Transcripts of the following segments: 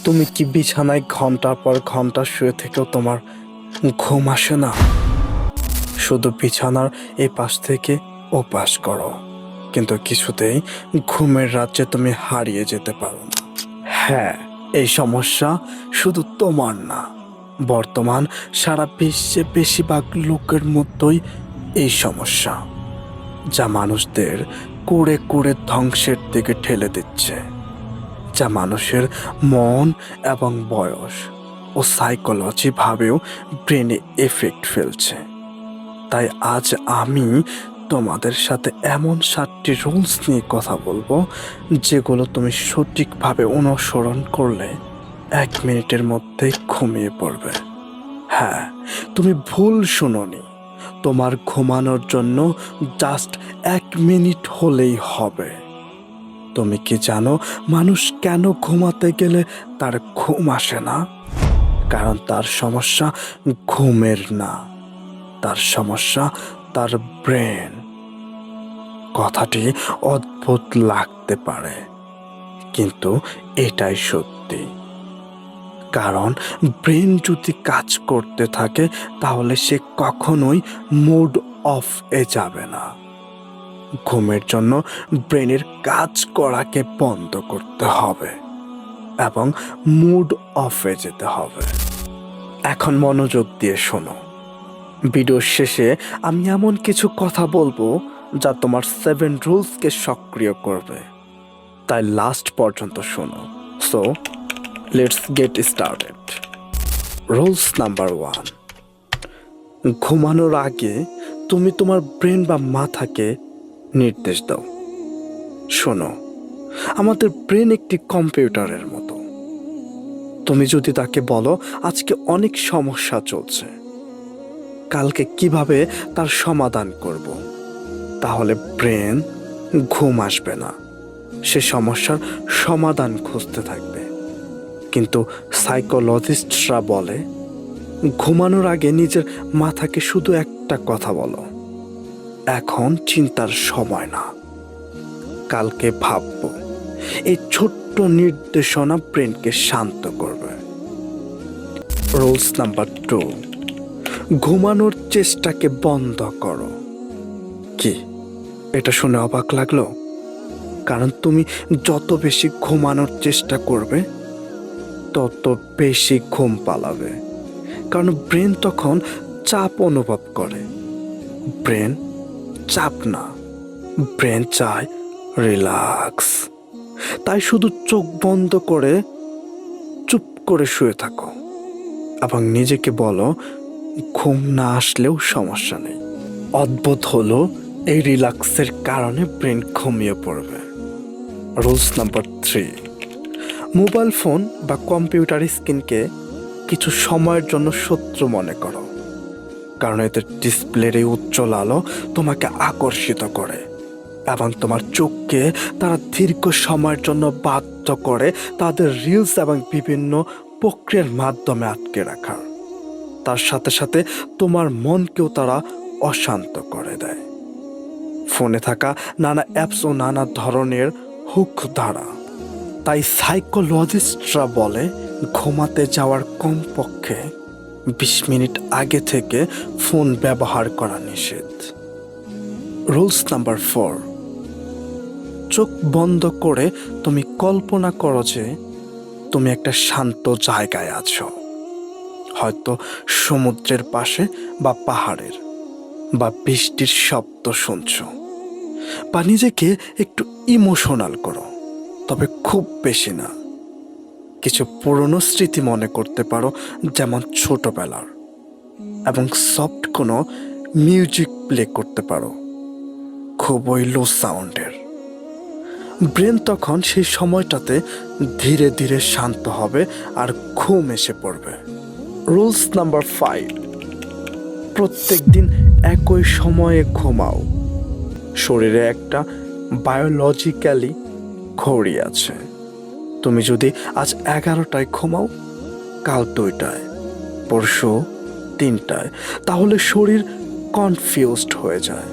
তুমি কি বিছানায় ঘন্টার পর ঘন্টা শুয়ে থেকেও তোমার ঘুম আসে না? শুধু বিছানার এই পাশ থেকে ও পাশ করো, কিন্তু কিছুতেই ঘুমের রাজ্যে তুমি হারিয়ে যেতে পারো না। হ্যাঁ, এই সমস্যা শুধু তোমার না, বর্তমান সারা বিশ্বে বেশিরভাগ লোকের মধ্যেই এই সমস্যা, যা মানুষদের কুড়ে কুড়ে ধ্বংসের দিকে ঠেলে দিচ্ছে, যা মানুষের মন এবং বয়স ও সাইকোলজি ভাবেও ব্রেনে এফেক্ট ফেলছে। তাই আজ আমি তোমাদের সাথে এমন 7টি রুলস নিয়ে কথা বলবো, যেগুলো তুমি সঠিকভাবে অনুসরণ করলে 1 মিনিটের মধ্যেই ঘুমিয়ে পড়বে। হ্যাঁ, তুমি ভুল শুনোনি। তোমার ঘুমানোর জন্য জাস্ট 1 মিনিট হলেই হবে। তুমি কি জানো মানুষ কেন ঘুমাতে গেলে তার ঘুম আসে না? কারণ তার সমস্যা ঘুমের না, তার সমস্যা তার ব্রেন। কথাটি অদ্ভুত লাগতে পারে, কিন্তু এটাই সত্যি। কারণ ব্রেন যদি কাজ করতে থাকে তাহলে সে কখনোই মুড অফ এ যাবে না। ঘুমের জন্য ব্রেনের কাজ করাকে বন্ধ করতে হবে এবং মুড অফে যেতে হবে। এখন মনোযোগ দিয়ে শোনো। ভিডিওর শেষে আমি এমন কিছু কথা বলবো যা তোমার 7 রুলসকে সক্রিয় করবে, তাই লাস্ট পর্যন্ত শোনো। So let's get started. Rules number 1, ঘুমানোর আগে তুমি তোমার ব্রেন বা মাথাকে নির্দেশ দাও। শোনো, আমাদের ব্রেন একটি কম্পিউটারের মতো। তুমি যদি তাকে বলো আজকে অনেক সমস্যা চলছে, কালকে কিভাবে তার সমাধান করব, তাহলে ব্রেন ঘুম আসবে না, সে সমস্যার সমাধান খুঁজতে থাকবে। কিন্তু সাইকোলজিস্টরা বলে ঘুমানোর আগে নিজের মাথাকে শুধু একটা কথা বলো, এখন চিন্তার সময় না, কালকে ভাববো। এই ছোট্ট নির্দেশনা ব্রেনকে শান্ত করবে। রুলস নাম্বার 2, ঘুমানোর চেষ্টাকে বন্ধ করো। কি, এটা শুনে অবাক লাগলো? কারণ তুমি যত বেশি ঘুমানোর চেষ্টা করবে তত বেশি ঘুম পালাবে। কারণ ব্রেন তখন চাপ অনুভব করে। ব্রেন চাপ না, ব্রেন চায় রিল্যাক্স। তাই শুধু চোখ বন্ধ করে চুপ করে শুয়ে থাকো এবং নিজেকে বলো ঘুম না আসলেও সমস্যা নেই। অদ্ভুত হলো, এই রিল্যাক্সের কারণে ব্রেন ঘুমিয়ে পড়বে। রুলস নাম্বার 3, মোবাইল ফোন বা কম্পিউটার স্ক্রিনকে কিছু সময়ের জন্য শত্রু মনে করো। কারণ এদের ডিসপ্লের এই উজ্জ্বল আলো তোমাকে আকর্ষিত করে এবং তোমার চোখকে তারা দীর্ঘ সময়ের জন্য বাধ্য করে তাদের রিলস এবং বিভিন্ন প্রক্রিয়ার মাধ্যমে আটকে রাখার। তার সাথে সাথে তোমার মনকেও তারা অশান্ত করে দেয়। ফোনে থাকা নানা অ্যাপস ও নানা ধরনের হুক দ্বারা। তাই সাইকোলজিস্টরা বলে ঘুমাতে যাওয়ার কমপক্ষে 20 মিনিট আগে থেকে ফোন ব্যবহার করা নিষেধ। রুলস নাম্বার 4, চোখ বন্ধ করে তুমি কল্পনা করো যে তুমি একটা শান্ত জায়গায় আছো, হয়তো সমুদ্রের পাশে বা পাহাড়ের, বা বৃষ্টির শব্দ শুনছো, বা নিজেকে একটু ইমোশনাল করো, তবে খুব বেশি না। কিছু পুরনো স্মৃতি মনে করতে পারো, যেমন ছোটবেলার, এবং সফট কোনো মিউজিক প্লে করতে পারো, খুবই লো সাউন্ডের। ব্রেন তখন সেই সময়টাতে ধীরে ধীরে শান্ত হবে আর ঘুম এসে পড়বে। রুলস নাম্বার 5, প্রত্যেক দিন একই সময়ে ঘুমাও। শরীরে একটা বায়োলজিক্যালি ঘড়ি আছে। তুমি যদি আজ 11টায় ঘুমাও, কাল 2টায়, পরশু 3টায়, তাহলে শরীর কনফিউজড হয়ে যায়।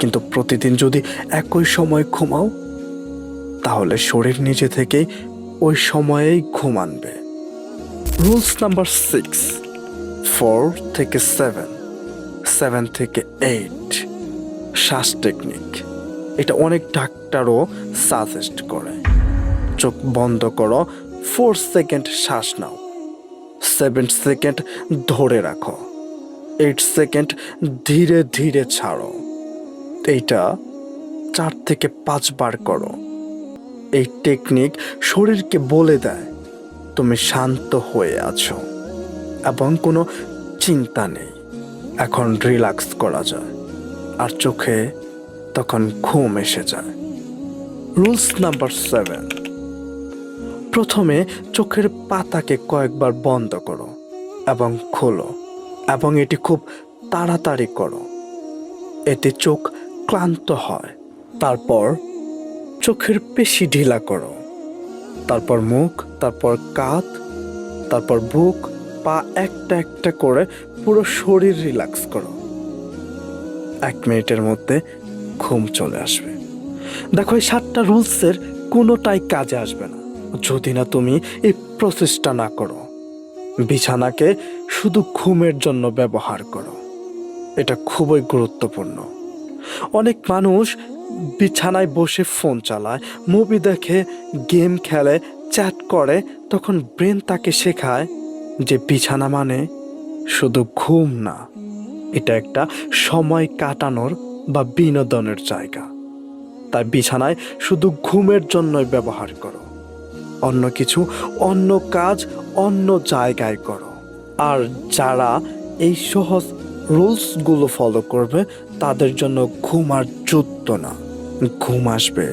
কিন্তু প্রতিদিন যদি একই সময় ঘুমাও, তাহলে শরীর নিজে থেকেই ওই সময়েই ঘুম আনবে। রুলস নাম্বার 6, 4 থেকে 7, 7 থেকে 8 শ্বাস টেকনিক। এটা অনেক ডাক্তারও সাজেস্ট করে। চোখ বন্ধ করো, 4 সেকেন্ড শ্বাস নাও, 7 সেকেন্ড ধরে রাখো, 8 সেকেন্ড ধীরে ধীরে ছাড়ো। এইটা 4 থেকে 5 বার করো। এই টেকনিক শরীরকে বলে দেয় তুমি শান্ত হয়ে আছো এবং কোনো চিন্তা নেই, এখন রিল্যাক্স করা যায়, আর চোখে তখন ঘুম এসে যায়। রুলস নাম্বার 7, প্রথমে চোখের পাতাকে কয়েকবার বন্ধ করো এবং খোলো, এবং এটি খুব তাড়াতাড়ি করো, এতে চোখ ক্লান্ত হয়। তারপর চোখের পেশি ঢিলা করো, তারপর মুখ, তারপর কাঁধ, তারপর বুক, পা একটা একটা করে পুরো শরীর রিল্যাক্স করো। 1 মিনিটের মধ্যে ঘুম চলে আসবে। দেখো, এই 7টা রুলসের কোনোটাই কাজে আসবে না যদি না তুমি এই প্রসেসটা না করো। বিছানাকে শুধু ঘুমের জন্য ব্যবহার করো, এটা খুবই গুরুত্বপূর্ণ। অনেক মানুষ বিছানায় বসে ফোন চালায়, মুভি দেখে, গেম খেলে, চ্যাট করে, তখন ব্রেন তাকে শেখায় যে বিছানা মানে শুধু ঘুম না, এটা একটা সময় কাটানোর বা বিনোদনের জায়গা। তাই বিছানায় শুধু ঘুমের জন্যই ব্যবহার করো, অন্য কিছু, অন্য কাজ অন্য জায়গায় করো। আর যারা এই সহজ রুলসগুলো ফলো করবে তাদের জন্য ঘুম আর যুদ্ধ না, ঘুম আসবে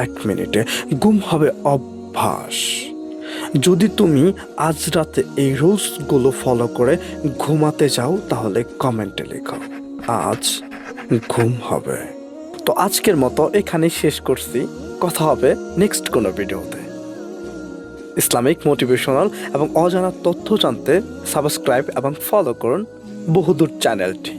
1 মিনিটে, ঘুম হবে অভ্যাস। যদি তুমি আজ রাতে এই রুলসগুলো ফলো করে ঘুমাতে যাও তাহলে কমেন্টে লেখো আজ ঘুম হবে। তো আজকের মতো এখানেই শেষ করছি, কথা হবে নেক্সট কোনো ভিডিওতে। ইসলামিক মোটিভেশনাল এবং অজানা তথ্য জানতে সাবস্ক্রাইব এবং ফলো করুন বহুদূর চ্যানেলটি।